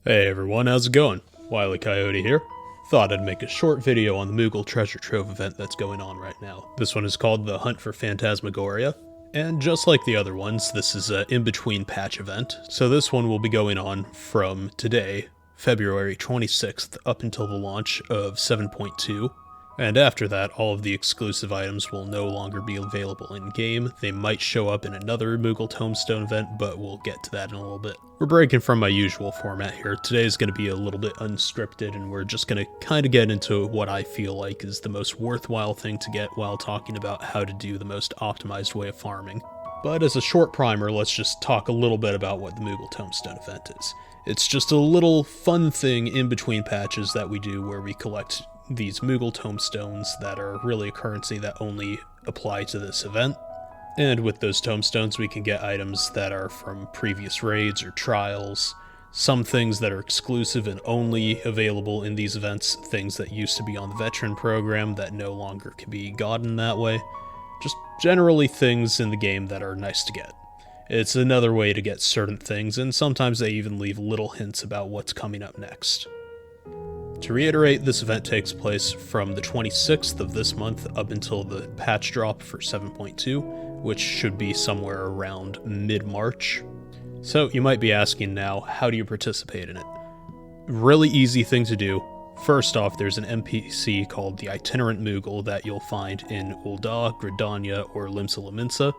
Hey everyone, how's it going? Wile E. Coyote here. Thought I'd make a short video on the Moogle Treasure Trove event that's going on right now. This one is called the Hunt for Phantasmagoria, and just like the other ones, this is an in-between patch event. So this one will be going on from today, February 26th, up until the launch of 7.2. And after that, all of the exclusive items will no longer be available in-game. They might show up in another Moogle Tombstone event, but we'll get to that in a little bit. We're breaking from my usual format here. Today is going to be a little bit unscripted, and we're just going to kind of get into what I feel like is the most worthwhile thing to get while talking about how to do the most optimized way of farming. But as a short primer, let's just talk a little bit about what the Moogle Tombstone event is. It's just a little fun thing in between patches that we do where we collect these Moogle tombstones that are really a currency that only apply to this event. And with those tombstones we can get items that are from previous raids or trials, some things that are exclusive and only available in these events, things that used to be on the veteran program that no longer can be gotten that way. Just generally things in the game that are nice to get. It's another way to get certain things, and sometimes they even leave little hints about what's coming up next. To reiterate, this event takes place from the 26th of this month up until the patch drop for 7.2, which should be somewhere around mid-March. So you might be asking now, how do you participate in it? Really easy thing to do. First off, there's an NPC called the Itinerant Moogle that you'll find in Ul'dah, Gridania, or Limsa Lominsa.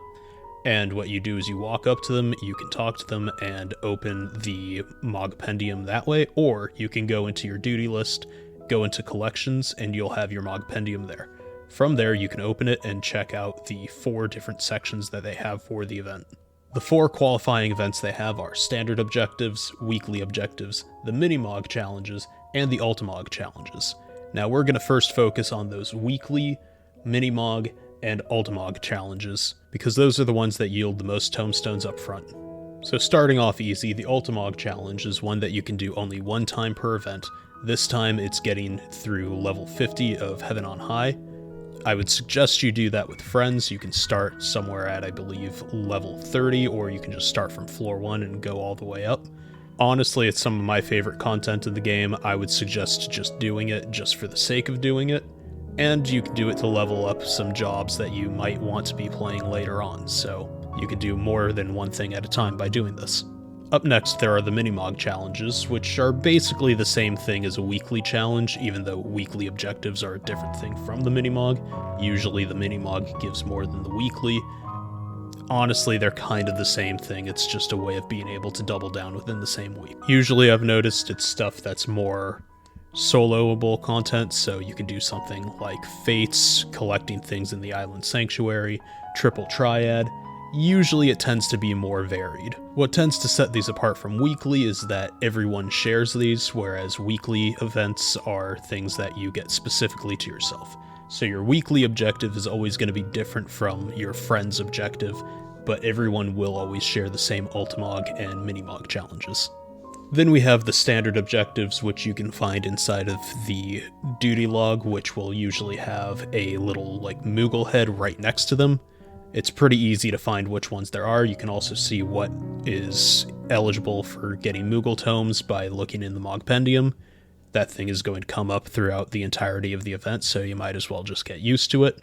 And what you do is you walk up to them, you can talk to them, and open the Mogpendium that way, or you can go into your duty list, go into collections, and you'll have your Mogpendium there. From there, you can open it and check out the 4 different sections that they have for the event. The 4 qualifying events they have are standard objectives, weekly objectives, the mini-Mog challenges, and the Ultimog challenges. Now we're going to first focus on those weekly, mini-Mog, and Ultimog challenges, because those are the ones that yield the most tombstones up front. So starting off easy, the Ultimog challenge is one that you can do only one time per event. This time it's getting through level 50 of Heaven on High. I would suggest you do that with friends. You can start somewhere at, I believe, level 30, or you can just start from floor 1 and go all the way up. Honestly, it's some of my favorite content in the game. I would suggest just doing it just for the sake of doing it. And you can do it to level up some jobs that you might want to be playing later on, so you can do more than one thing at a time by doing this. Up next, there are the mini-Mog challenges, which are basically the same thing as a weekly challenge, even though weekly objectives are a different thing from the mini-Mog. Usually the mini-Mog gives more than the weekly. Honestly, they're kind of the same thing, it's just a way of being able to double down within the same week. Usually I've noticed it's stuff that's more soloable content, so you can do something like Fates, collecting things in the Island Sanctuary, Triple Triad. Usually it tends to be more varied. What tends to set these apart from weekly is that everyone shares these, whereas weekly events are things that you get specifically to yourself. So your weekly objective is always going to be different from your friend's objective, but everyone will always share the same Ultimog and Mini-Mog challenges. Then we have the standard objectives, which you can find inside of the duty log, which will usually have a little Moogle head right next to them. It's pretty easy to find which ones there are. You can also see what is eligible for getting Moogle tomes by looking in the Mogpendium. That thing is going to come up throughout the entirety of the event, so you might as well just get used to it.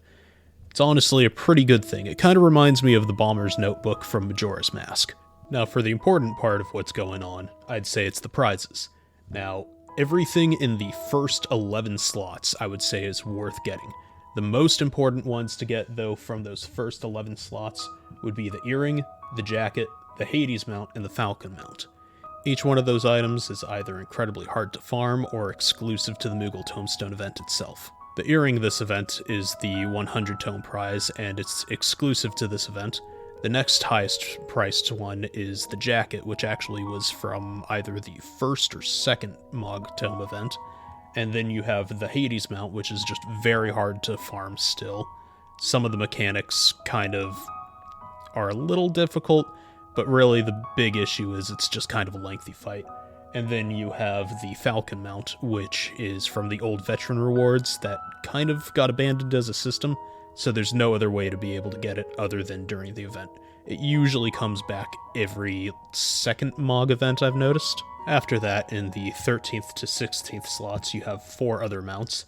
It's honestly a pretty good thing. It kind of reminds me of the Bomber's Notebook from Majora's Mask. Now, for the important part of what's going on, I'd say it's the prizes. Now, everything in the first 11 slots, I would say, is worth getting. The most important ones to get, though, from those first 11 slots would be the earring, the jacket, the Hades mount, and the Falcon mount. Each one of those items is either incredibly hard to farm or exclusive to the Moogle Tombstone event itself. The earring this event is the 100 tome prize, and it's exclusive to this event. The next highest priced one is the jacket, which actually was from either the first or second Mog Tome event. And then you have the Hades mount, which is just very hard to farm still. Some of the mechanics kind of are a little difficult, but really the big issue is it's just kind of a lengthy fight. And then you have the Falcon mount, which is from the old veteran rewards that kind of got abandoned as a system. so there's no other way to be able to get it other than during the event. It usually comes back every second MOG event, I've noticed. After that, in the 13th to 16th slots, you have 4 other mounts.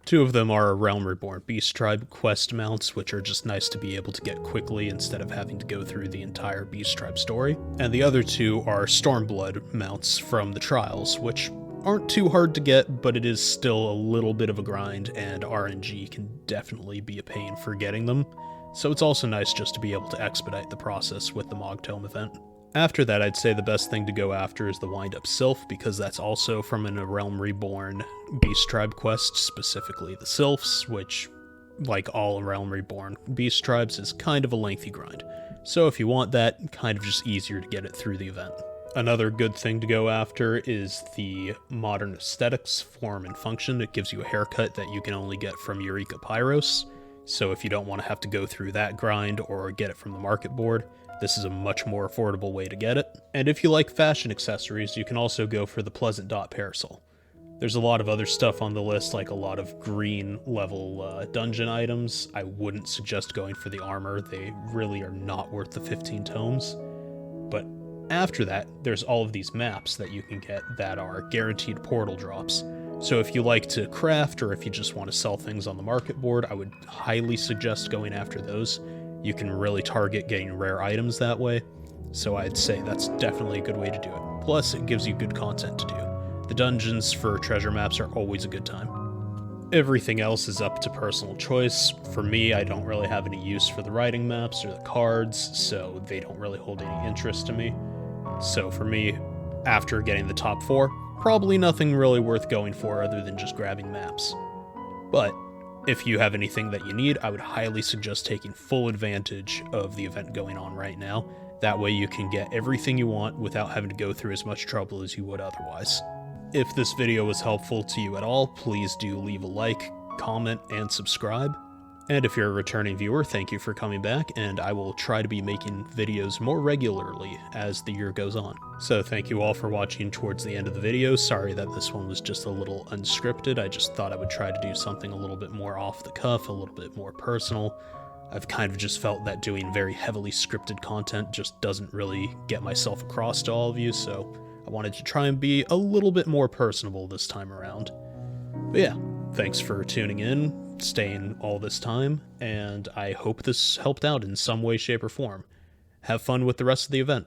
2 of them are Realm Reborn Beast Tribe quest mounts, which are just nice to be able to get quickly instead of having to go through the entire Beast Tribe story. And the other 2 are Stormblood mounts from the Trials, which aren't too hard to get, but it is still a little bit of a grind, and RNG can definitely be a pain for getting them. So it's also nice just to be able to expedite the process with the Mog Tome event. After that, I'd say the best thing to go after is the Wind-Up Sylph, because that's also from a Realm Reborn Beast Tribe quest, specifically the Sylphs, which, like all Realm Reborn Beast Tribes, is kind of a lengthy grind. So if you want that, kind of just easier to get it through the event. Another good thing to go after is the Modern Aesthetics form and function. It gives you a haircut that you can only get from Eureka Pyros, so if you don't want to have to go through that grind or get it from the market board, this is a much more affordable way to get it. And if you like fashion accessories, you can also go for the Pleasant Dot Parasol. There's a lot of other stuff on the list, like a lot of green level dungeon items. I wouldn't suggest going for the armor. They really are not worth the 15 tomes. But after that, there's all of these maps that you can get that are guaranteed portal drops. So if you like to craft, or if you just want to sell things on the market board, I would highly suggest going after those. You can really target getting rare items that way, so I'd say that's definitely a good way to do it. Plus, it gives you good content to do. The dungeons for treasure maps are always a good time. Everything else is up to personal choice. For me, I don't really have any use for the writing maps or the cards, so they don't really hold any interest to me. So for me, after getting the top 4, probably nothing really worth going for other than just grabbing maps. But if you have anything that you need, I would highly suggest taking full advantage of the event going on right now. That way you can get everything you want without having to go through as much trouble as you would otherwise. If this video was helpful to you at all, please do leave a like, comment, and subscribe. And if you're a returning viewer, thank you for coming back, and I will try to be making videos more regularly as the year goes on. So thank you all for watching towards the end of the video. Sorry that this one was just a little unscripted. I just thought I would try to do something a little bit more off the cuff, a little bit more personal. I've kind of just felt that doing very heavily scripted content just doesn't really get myself across to all of you, so I wanted to try and be a little bit more personable this time around. But yeah, thanks for tuning in, staying all this time, and I hope this helped out in some way, shape, or form. Have fun with the rest of the event.